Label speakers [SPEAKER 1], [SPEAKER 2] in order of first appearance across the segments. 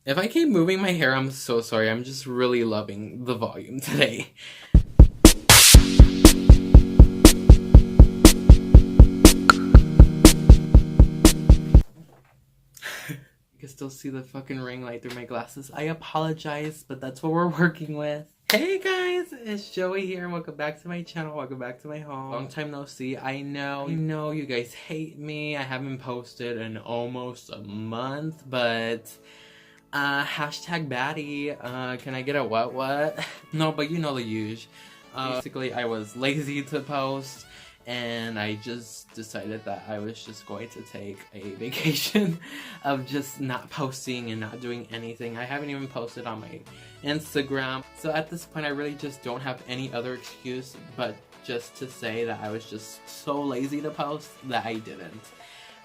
[SPEAKER 1] If I keep moving my hair, I'm so sorry. I'm just really loving the volume today. You can still see the fucking ring light through my glasses. I apologize, but that's what we're working with. Hey guys, it's Joey here and welcome back to my channel. Welcome back to my home. Long time no see. I know you guys hate me. I haven't posted in almost a month, but hashtag baddie. Can I get a what? No, but you know the usual. Basically, I was lazy to post, and I just decided that I was just going to take a vacation of just not posting and not doing anything. I haven't even posted on my Instagram. So at this point, I really just don't have any other excuse but just to say that I was just so lazy to post that I didn't.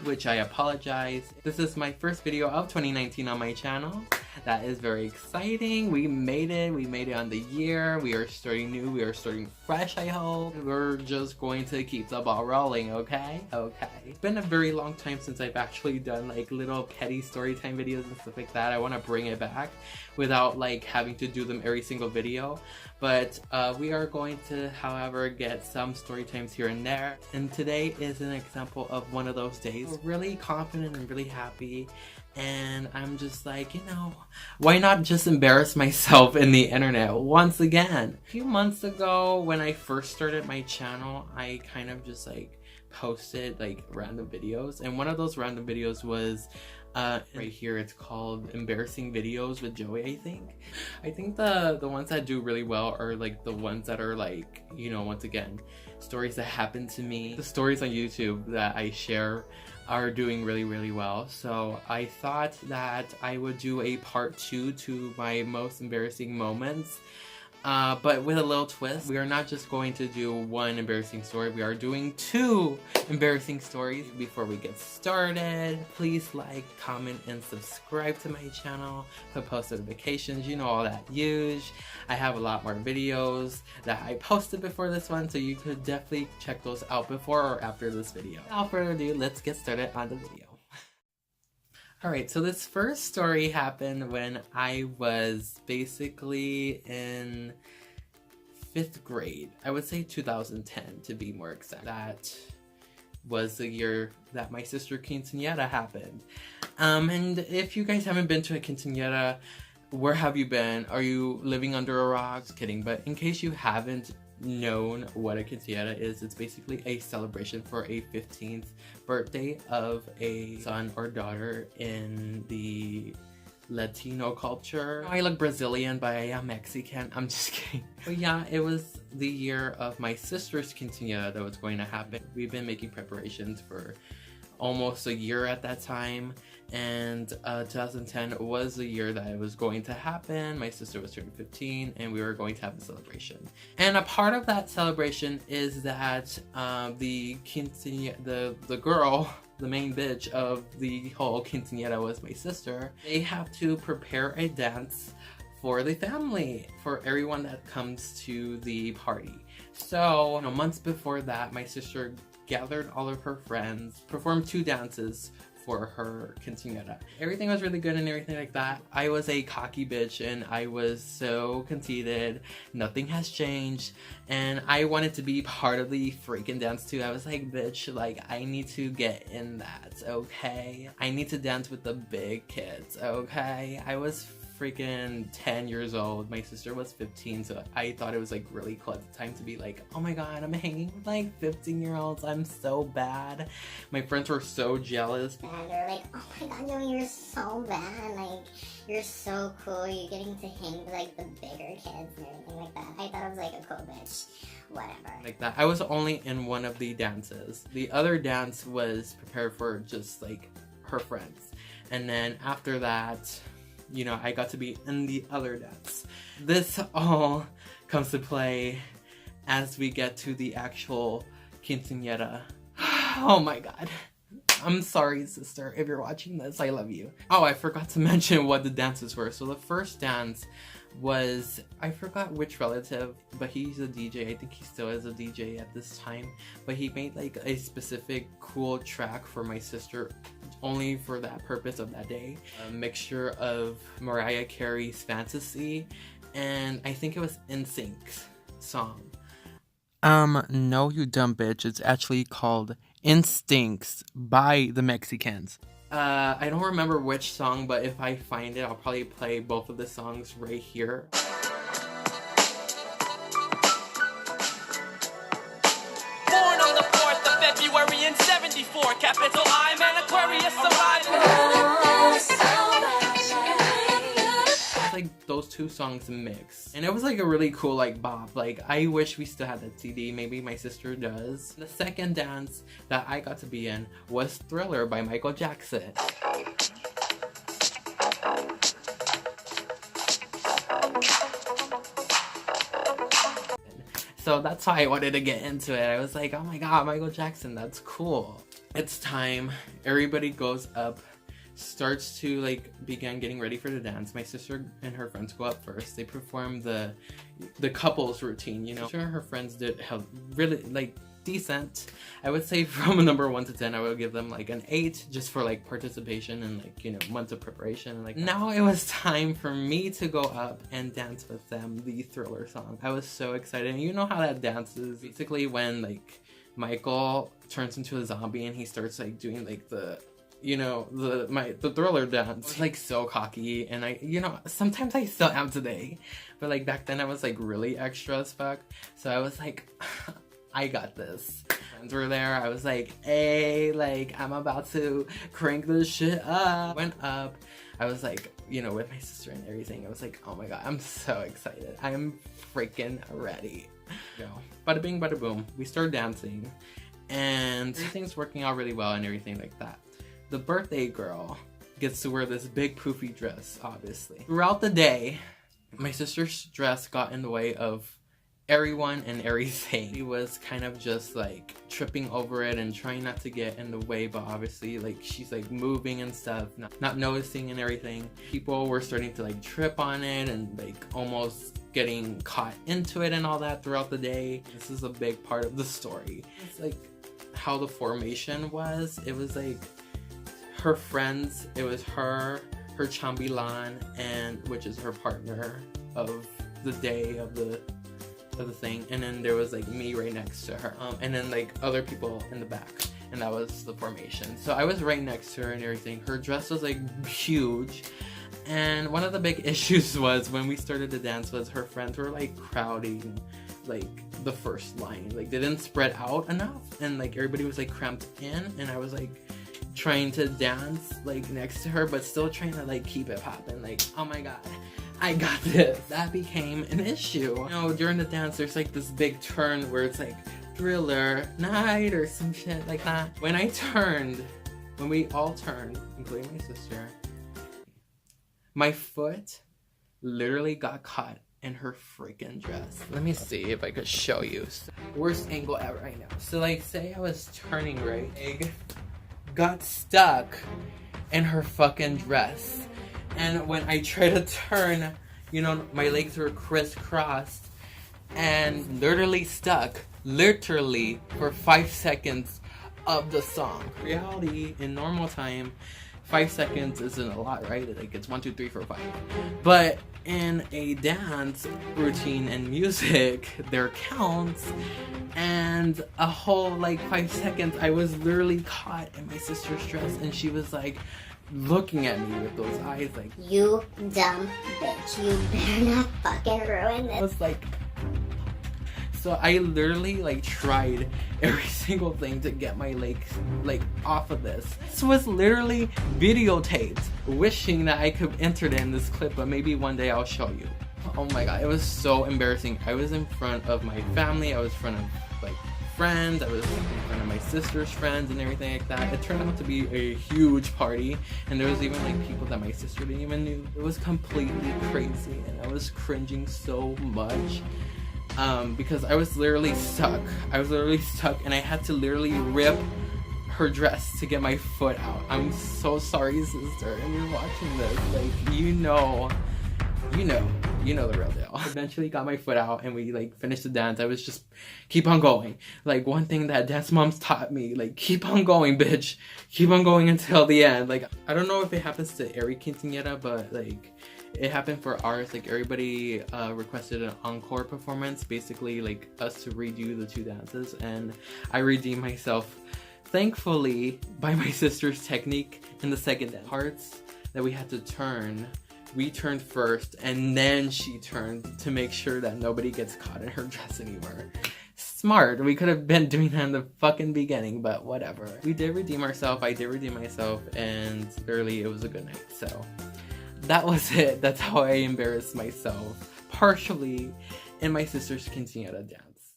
[SPEAKER 1] Which I apologize. This is my first video of 2019 on my channel. That is very exciting. We made it on the year. We are starting new, we are starting fresh, I hope. We're just going to keep the ball rolling, okay? Okay. It's been a very long time since I've actually done like little petty storytime videos and stuff like that. I want to bring it back without like having to do them every single video. But we are going to, however, get some story times here and there. And today is an example of one of those days. We're really confident and really happy. And I'm just like, you know, why not just embarrass myself in the internet once again? A few months ago, when I first started my channel, I kind of just like posted like random videos. And one of those random videos was right here. It's called Embarrassing Videos with Joey, I think. I think the ones that do really well are like the ones that are like, you know, once again, stories that happened to me. The stories on YouTube that I share are doing really well. So I thought that I would do a part 2 to my most embarrassing moments. But with a little twist. We are not just going to do one embarrassing story, we are doing 2 embarrassing stories. Before we get started, please like, comment, and subscribe to my channel, put post notifications, you know, all that huge. I have a lot more videos that I posted before this one, so you could definitely check those out before or after this video. Without further ado, let's get started on the video. Alright, so this first story happened when I was basically in 5th grade. I would say 2010 to be more exact. That was the year that my sister quinceañera happened. And if you guys haven't been to a quinceañera, where have you been? Are you living under a rock? Just kidding, but in case you haven't known what a quinceañera is, it's basically a celebration for a 15th birthday of a son or daughter in the Latino culture. I look Brazilian, but I am Mexican. I'm just kidding. But yeah, it was the year of my sister's quinceañera that was going to happen. We've been making preparations for almost a year at that time, and 2010 was the year that it was going to happen. My sister was turning 15 and we were going to have a celebration. And a part of that celebration is that the girl, the main bitch of the whole quinceañera was my sister. They have to prepare a dance for the family, for everyone that comes to the party. So, you know, months before that, my sister gathered all of her friends, performed 2 dances for her quinceañera. Everything was really good and everything like that. I was a cocky bitch and I was so conceited. Nothing has changed. And I wanted to be part of the freaking dance too. I was like, bitch, like, I need to get in that, okay? I need to dance with the big kids, okay? I was freaking 10 years old. My sister was 15, so I thought it was like really cool at the time to be like, oh my god, I'm hanging with like 15-year-olds. I'm so bad. My friends were so jealous.
[SPEAKER 2] And they're like, oh my god, Joey, you're so bad. Like, you're so cool. You're getting to hang with like the bigger kids and everything like that. I thought I was like a cool bitch. Whatever.
[SPEAKER 1] Like that. I was only in one of the dances. The other dance was prepared for just like her friends. And then after that, you know, I got to be in the other dance. This all comes to play as we get to the actual quinceañera. Oh my god. I'm sorry, sister, if you're watching this. I love you. Oh, I forgot to mention what the dances were. So the first dance was, I forgot which relative, but he's a DJ. I think he still is a DJ at this time, but he made like a specific cool track for my sister only for that purpose of that day. A mixture of Mariah Carey's Fantasy and I think it was NSYNC's song. No, you dumb bitch. It's actually called Instincts by the Mexicans. I don't remember which song, but if I find it, I'll probably play both of the songs right here.
[SPEAKER 3] Born on the 4th of February in 74, capital I'm an Aquarius
[SPEAKER 1] It's like those two songs mix, and it was like a really cool like bop. Like I wish we still had that CD. Maybe my sister does. The second dance that I got to be in was Thriller by Michael Jackson. So that's why I wanted to get into it. I was like, oh my god, Michael Jackson, that's cool. It's time. Everybody goes up, starts to like begin getting ready for the dance. My sister and her friends go up first. They perform the couples routine, you know. Sure, her friends did have really like decent. I would say from a number 1 to 10, I would give them like an 8 just for like participation and like, you know, months of preparation. Like now it was time for me to go up and dance with them the Thriller song. I was so excited. And you know how that dance is basically when like Michael turns into a zombie and he starts like doing like the, you know, the Thriller dance. I was like so cocky, and I, you know, sometimes I still am today, but like back then I was like really extra as fuck. So I was like, I got this. Friends were there. I was like, hey, like I'm about to crank this shit up. Went up. I was like, you know, with my sister and everything. I was like, oh my god, I'm so excited. I'm freaking ready. Go. Bada bing, bada boom. We start dancing, and everything's working out really well and everything like that. The birthday girl gets to wear this big poofy dress, obviously. Throughout the day, my sister's dress got in the way of everyone and everything. She was kind of just like tripping over it and trying not to get in the way, but obviously like she's like moving and stuff, not noticing and everything. People were starting to like trip on it and like almost getting caught into it and all that throughout the day. This is a big part of the story. It's like how the formation was. It was like her friends, it was her chambilan, and which is her partner of the day of the thing, and then there was like me right next to her, and then like other people in the back, and that was the formation. So I was right next to her and everything. Her dress was like huge, and one of the big issues was when we started to dance was her friends were like crowding like the first line, like they didn't spread out enough, and like everybody was like cramped in, and I was like trying to dance like next to her but still trying to like keep it popping, like oh my god, I got this. That became an issue. You know, during the dance there's like this big turn where it's like Thriller night or some shit like that. When we all turned, including my sister, my foot literally got caught in her freaking dress. Let me see if I could show you. Worst angle ever right now. So like say I was turning right, egg got stuck in her fucking dress, and when I tried to turn, you know, my legs were crisscrossed and literally stuck for 5 seconds of the song. Reality, in normal time, 5 seconds isn't a lot, right? Like it's 1, 2, 3, 4, 5. But in a dance routine and music, there counts, and a whole like 5 seconds I was literally caught in my sister's dress, and she was like looking at me with those eyes like,
[SPEAKER 2] you dumb bitch, you better not fucking ruin this.
[SPEAKER 1] I was like, so I literally like tried every single thing to get my legs like off of this. This was literally videotaped, wishing that I could enter it in this clip, but maybe one day I'll show you. Oh my god, it was so embarrassing. I was in front of my family, I was in front of like friends, I was in front of my sister's friends and everything like that. It turned out to be a huge party, and there was even like people that my sister didn't even knew. It was completely crazy, and I was cringing so much. Because I was literally stuck. And I had to literally rip her dress to get my foot out. I'm so sorry, sister, and you're watching this. Like, you know. You know the real deal. Eventually got my foot out and we like finished the dance. I was just keep on going. Like one thing that dance moms taught me, like keep on going, bitch. Keep on going until the end. Like I don't know if it happens to every quinceañera, but like it happened for ours. Like everybody requested an encore performance, basically like us to redo the 2 dances, and I redeemed myself thankfully by my sister's technique in the second dance. Parts that we had to turn, we turned first and then she turned to make sure that nobody gets caught in her dress anymore. Smart. We could have been doing that in the fucking beginning, but whatever. We did redeem ourselves. I did redeem myself, and literally it was a good night. So that was it. That's how I embarrassed myself, partially in my sister's quinceañera dance.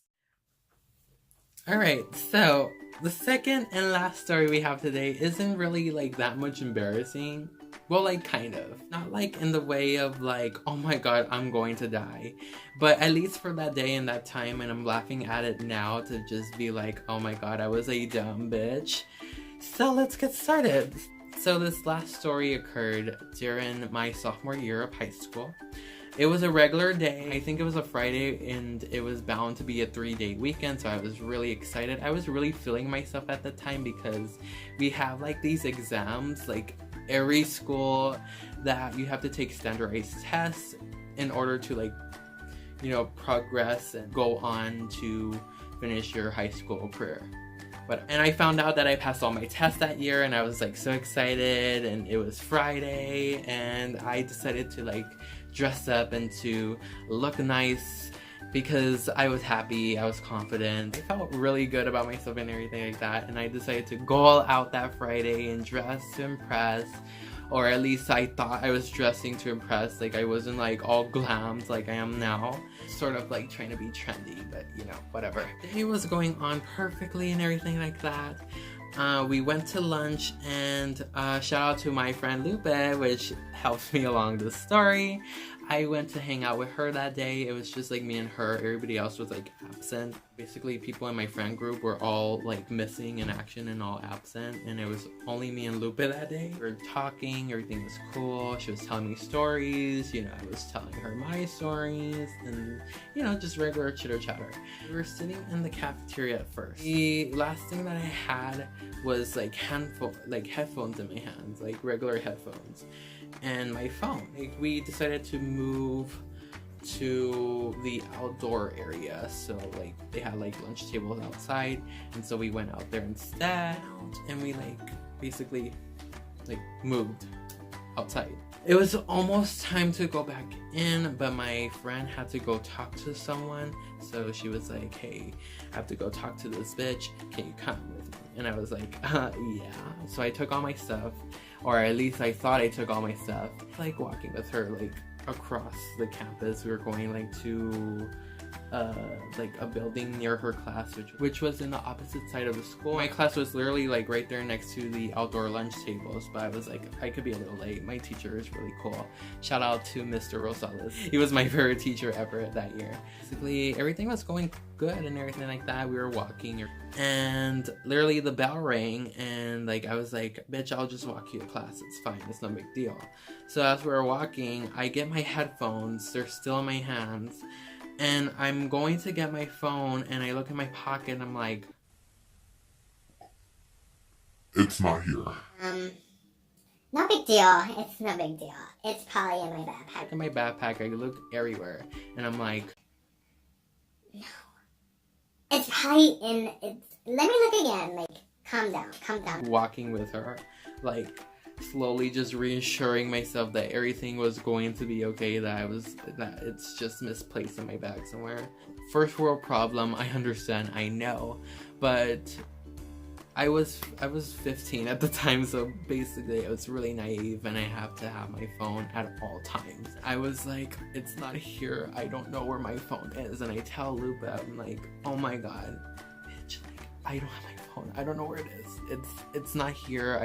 [SPEAKER 1] Alright, so the second and last story we have today isn't really like that much embarrassing. Well, like kind of. Not like in the way of like, oh my god, I'm going to die. But at least for that day and that time, and I'm laughing at it now to just be like, oh my god, I was a dumb bitch. So let's get started. So this last story occurred during my sophomore year of high school. It was a regular day. I think it was a Friday, and it was bound to be a 3-day weekend, so I was really excited. I was really feeling myself at the time because we have like these exams, like every school, that you have to take standardized tests in order to like, you know, progress and go on to finish your high school career. And I found out that I passed all my tests that year, and I was like so excited, and it was Friday, and I decided to like dress up and to look nice because I was happy, I was confident, I felt really good about myself and everything like that, and I decided to go all out that Friday and dress to impress, or at least I thought I was dressing to impress. Like I wasn't like all glammed like I am now, sort of like trying to be trendy, but you know, whatever. The day was going on perfectly and everything like that. We went to lunch, and shout out to my friend Lupe, which helps me along the story. I went to hang out with her that day. It was just like me and her. Everybody else was like absent. Basically, people in my friend group were all like missing in action and all absent, and it was only me and Lupe that day. We were talking, everything was cool. She was telling me stories, you know, I was telling her my stories, and you know, just regular chitter chatter. We were sitting in the cafeteria at first. The last thing that I had was like headphones in my hands, like regular headphones, and my phone. Like, we decided to move to the outdoor area, so like they had like lunch tables outside, and so we went out there instead, and we like basically like moved outside. It was almost time to go back in, but my friend had to go talk to someone, so she was like, hey, I have to go talk to this bitch, can you come with me? And I was like, yeah. So I took all my stuff, or at least I thought I took all my stuff, like walking with her like across the campus. We were going like to like a building near her class, which was in the opposite side of the school. My class was literally like right there next to the outdoor lunch tables, but I was like, I could be a little late. My teacher is really cool. Shout out to Mr. Rosales. He was my favorite teacher ever that year. Basically, everything was going good and everything like that. We were walking, and literally the bell rang, and like I was like, bitch, I'll just walk you to class. It's fine. It's no big deal. So as we were walking, I get my headphones. They're still in my hands. And I'm going to get my phone, and I look in my pocket, and I'm like,
[SPEAKER 4] it's not here.
[SPEAKER 2] No big deal. It's no big deal. It's probably in my backpack.
[SPEAKER 1] In my backpack, I look everywhere, and I'm like,
[SPEAKER 2] no. It's probably in, let me look again. Like, calm down.
[SPEAKER 1] Walking with her, like, slowly just reassuring myself that everything was going to be okay, that it's just misplaced in my bag somewhere. First world problem, I understand, I know, but I was 15 at the time, so basically I was really naive, and I have to have my phone at all times. I was like, it's not here, I don't know where my phone is, and I tell Lupa, I'm like, oh my god, bitch, like, I don't have my phone, I don't know where it is. It's not here.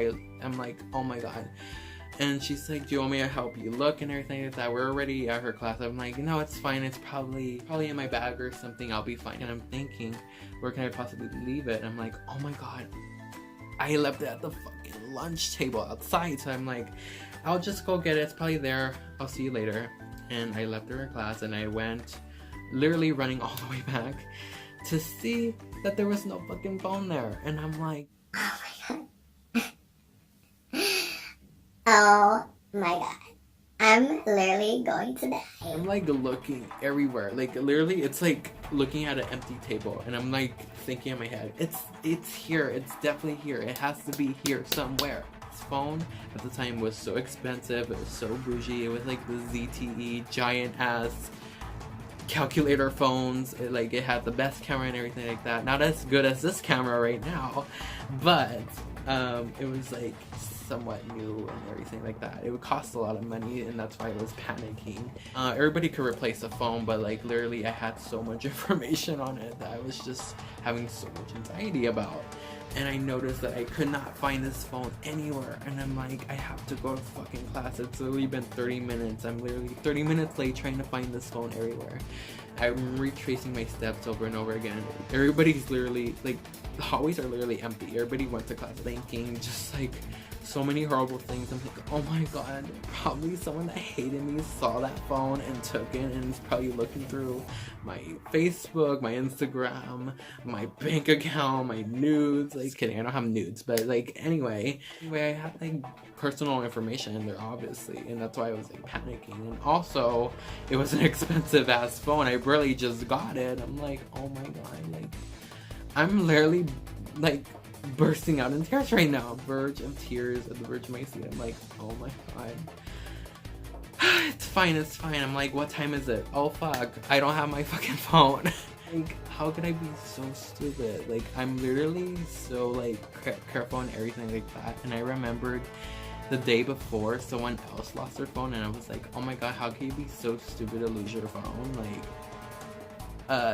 [SPEAKER 1] I'm like, oh my god. And she's like, do you want me to help you look and everything like that? We're already at her class. I'm like, no, it's fine. It's probably in my bag or something. I'll be fine. And I'm thinking, where can I possibly leave it? And I'm like, oh my god, I left it at the fucking lunch table outside. So I'm like, I'll just go get it. It's probably there. I'll see you later. and I left her class and I went literally running all the way back to see that there was no fucking phone there. And I'm like,
[SPEAKER 2] oh my god. Oh my god. I'm literally going to die.
[SPEAKER 1] I'm like looking everywhere. Like literally it's like looking at an empty table and I'm like thinking in my head, it's here, it's definitely here. It has to be here somewhere. This phone at the time was so expensive, it was so bougie. It was like the ZTE giant ass calculator phones. It had the best camera and everything like that. Not as good as this camera right now, but it was like somewhat new and everything like that. It would cost a lot of money and that's why I was panicking. Everybody could replace a phone, but like literally I had so much information on it that I was just having so much anxiety about. And I noticed that I could not find this phone anywhere, and I'm like, I have to go to fucking class. It's literally been 30 minutes. I'm literally 30 minutes late trying to find this phone everywhere. I'm retracing my steps over and over again. Everybody's literally, like, the hallways are literally empty. Everybody went to class thinking just like so many horrible things. I'm like, oh my god, probably someone that hated me saw that phone and took it and is probably looking through my Facebook, my Instagram, my bank account, my nudes. Like, kidding, I don't have nudes, but like, anyway, I had like personal information in there, obviously, and that's why I was like panicking. And also, it was an expensive ass phone. I barely just got it. I'm like, oh my god, like, I'm literally like bursting out in tears right now. Verge of tears at the verge of my seat. I'm like, oh my god. It's fine, it's fine. I'm like, what time is it? Oh fuck, I don't have my fucking phone. Like, how could I be so stupid? Like, I'm literally so like careful and everything like that. And I remembered the day before someone else lost their phone and I was like, oh my god, how can you be so stupid to lose your phone? Like,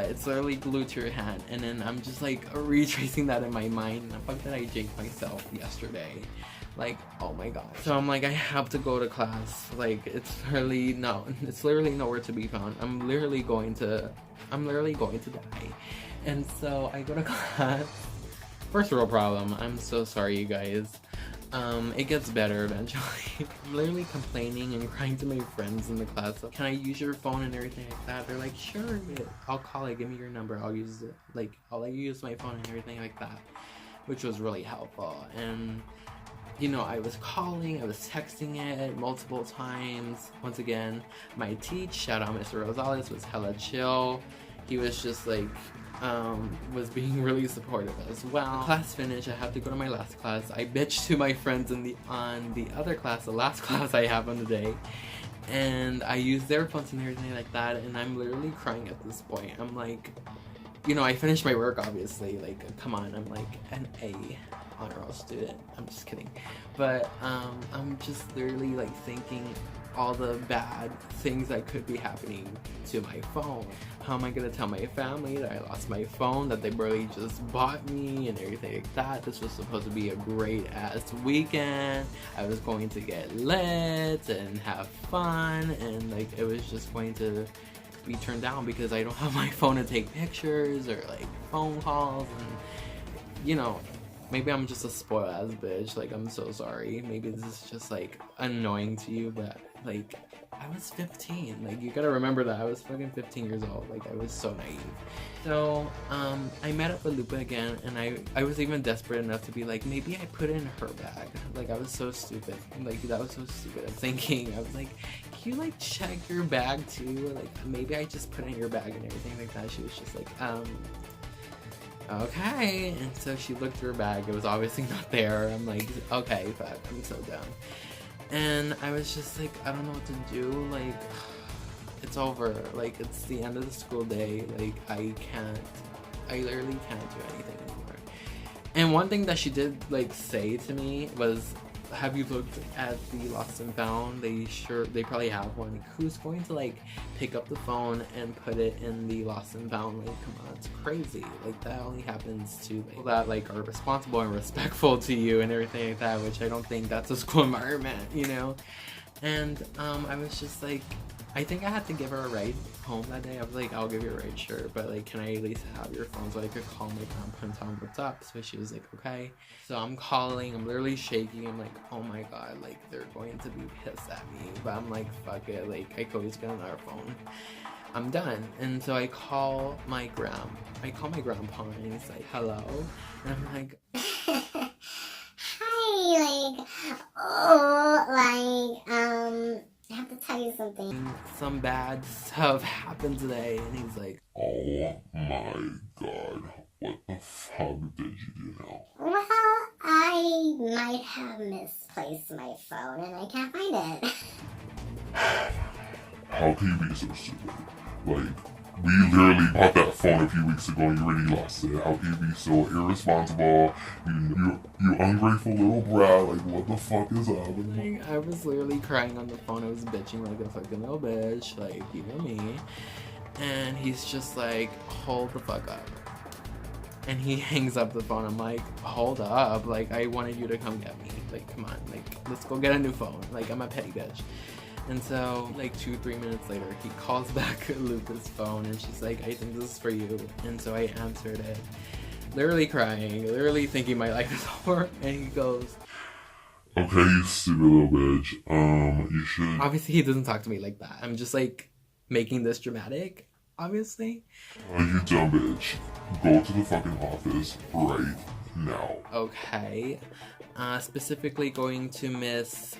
[SPEAKER 1] it's literally glued to your hand, and then I'm just like retracing that in my mind. And the fuck that I jinxed myself yesterday. Like, oh my god. So I'm like, I have to go to class. Like, it's literally nowhere to be found. I'm literally going to die. And so I go to class. First real problem. I'm so sorry, you guys. It gets better eventually. I'm literally complaining and crying to my friends in the class. Like, can I use your phone and everything like that? They're like, sure, I'll call it. Give me your number. I'll use it. Like, I'll let you use my phone and everything like that, which was really helpful. And you know, I was calling, I was texting it multiple times. Once again, my teach, shout out Mr. Rosales, was hella chill. He was just like, was being really supportive as well. Class finished, I have to go to my last class. I bitched to my friends on the other class, the last class I have on the day. And I used their phones and everything like that, and I'm literally crying at this point. I'm like, you know, I finished my work, obviously. Like, come on, I'm like an A honor roll student. I'm just kidding. But I'm just literally like thinking all the bad things that could be happening to my phone. How am I gonna tell my family that I lost my phone, that they barely just bought me and everything like that? This was supposed to be a great ass weekend. I was going to get lit and have fun, and like it was just going to be turned down because I don't have my phone to take pictures or like phone calls. And you know, maybe I'm just a spoiled ass bitch. Like, I'm so sorry. Maybe this is just like annoying to you, but like, I was 15. Like, you gotta remember that I was fucking 15 years old. Like, I was so naive. So I met up with Lupa again, and I was even desperate enough to be like, maybe I put it in her bag. Like, I was so stupid. Like, that was so stupid. I'm thinking, I was like, can you like check your bag too? Like, maybe I just put it in your bag and everything like that. She was just like, okay. And so she looked through her bag. It was obviously not there. I'm like, okay, fuck, I'm so dumb. And I was just like, I don't know what to do. Like, it's over. Like, it's the end of the school day. Like, I literally can't do anything anymore. And one thing that she did like say to me was, have you looked at the lost and found? They probably have one. Who's going to like pick up the phone and put it in the lost and found? Like, come on, it's crazy. Like, that only happens to people that like are responsible and respectful to you and everything like that, which I don't think that's a school environment, you know. And I was just like, I think I had to give her a ride home that day. I was like, I'll give you a ride, sure, but like, can I at least have your phone so I could call my grandpa and tell him what's up? So she was like, okay. So I'm calling, I'm literally shaking. I'm like, oh my god, like they're going to be pissed at me. But I'm like, fuck it, like I could always get another phone. I'm done. And so I call my grandpa and he's like, hello. And I'm like,
[SPEAKER 2] hi, like, oh, like, I have to tell you something.
[SPEAKER 1] some bad stuff happened today. And he's like,
[SPEAKER 4] Oh my god, what the fuck did you do now?
[SPEAKER 2] Well, I might have misplaced my phone and I can't find it.
[SPEAKER 4] How can you be so stupid? Like, we literally bought that phone a few weeks ago and you already lost it. How can you be so irresponsible? You ungrateful little brat. Like, what the fuck is up?
[SPEAKER 1] Like, I was literally crying on the phone. I was bitching like a fucking little bitch, like, you know me. And he's just like, hold the fuck up. And he hangs up the phone. I'm like, hold up. Like, I wanted you to come get me. Like, come on. Like, let's go get a new phone. Like, I'm a petty bitch. And so, like, 2-3 minutes later, he calls back Luca's phone and she's like, I think this is for you. And so I answered it, literally crying, literally thinking my life is over. And he goes,
[SPEAKER 4] Okay, you stupid little bitch. You should.
[SPEAKER 1] obviously he doesn't talk to me like that. I'm just like making this dramatic, obviously.
[SPEAKER 4] You dumb bitch. Go to the fucking office right now.
[SPEAKER 1] Okay. Specifically going to Miss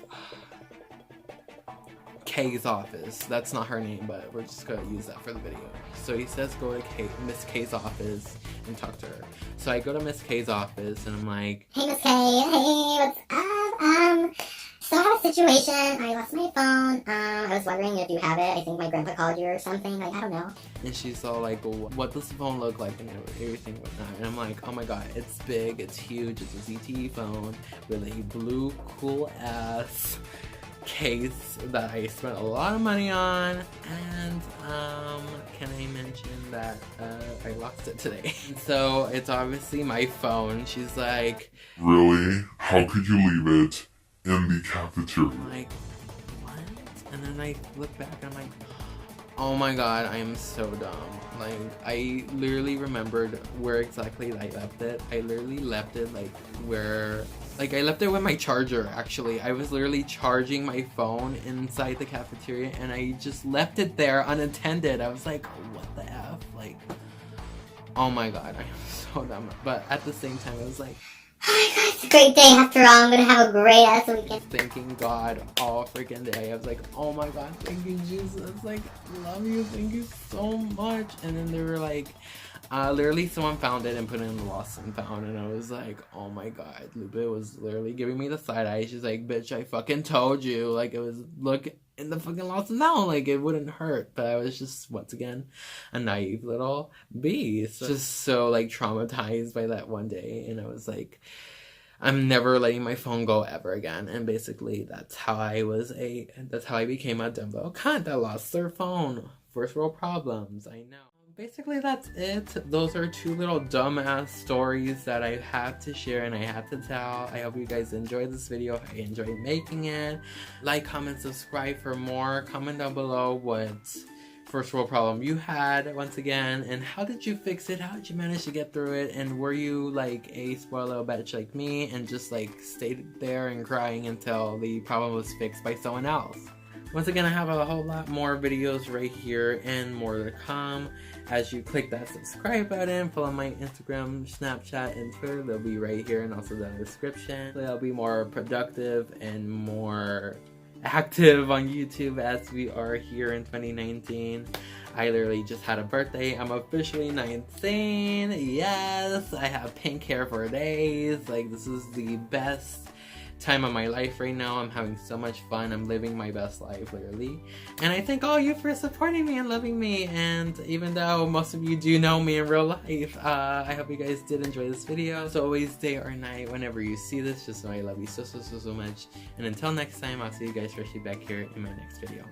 [SPEAKER 1] K's office. That's not her name, but we're just gonna use that for the video. So he says go to Miss K's office and talk to her. So I go to Miss K's office and I'm like,
[SPEAKER 2] Hey, Miss K. Hey, what's up? So I have a situation. I lost my phone. I was wondering if you have it. I think my grandpa called you or something. Like, I don't know.
[SPEAKER 1] and she's all like, well, what does the phone look like and everything whatnot. And I'm like, oh my god, it's big, it's huge, it's a ZTE phone with a blue cool ass case that I spent a lot of money on. And can I mention that I lost it today? So it's obviously my phone. She's like,
[SPEAKER 4] Really? How could you leave it in the cafeteria?
[SPEAKER 1] I'm like, what? And then I look back and I'm like, oh my god, I am so dumb. Like, I literally remembered where exactly I left it. I literally left it like where, like I left it with my charger actually. I was literally charging my phone inside the cafeteria and I just left it there unattended. I was like, what the F? Like, oh my god, I am so dumb. But at the same time, I was like,
[SPEAKER 2] Oh my god, it's a great day after all. I'm gonna have a great ass weekend.
[SPEAKER 1] thanking God all freaking day. I was like, oh my god, thank you, Jesus. Like, love you, thank you so much. And then they were like, literally someone found it and put it in the lost and found. And I was like, oh my god. Lupe was literally giving me the side eye. She's like, bitch, I fucking told you. Like, it was, look in the fucking lost and found. Like, it wouldn't hurt. But I was just, once again, a naive little beast. Just so, like, traumatized by that one day. And I was like, I'm never letting my phone go ever again. And basically that's how I became a dumb little cunt that lost their phone. First world problems, I know. Basically that's it. Those are two little dumbass stories that I had to share and I had to tell. I hope you guys enjoyed this video. I enjoyed making it. Like, comment, subscribe for more. Comment down below what first world problem you had once again, and how did you fix it? How did you manage to get through it? And were you like a spoiled little bitch like me and just like stayed there and crying until the problem was fixed by someone else? Once again, I have a whole lot more videos right here and more to come. As you click that subscribe button, follow my Instagram, Snapchat, and Twitter. They'll be right here and also down in the description. They'll be more productive and more active on YouTube as we are here in 2019. I literally just had a birthday. I'm officially 19. Yes, I have pink hair for days. Like, this is the best time of my life right now. I'm having so much fun. I'm living my best life, literally. And I thank all you for supporting me and loving me. And even though most of you do know me in real life, I hope you guys did enjoy this video. So always, day or night, whenever you see this, just know I love you so much. And until next time, I'll see you guys freshly back here in my next video.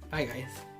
[SPEAKER 1] Bye, guys.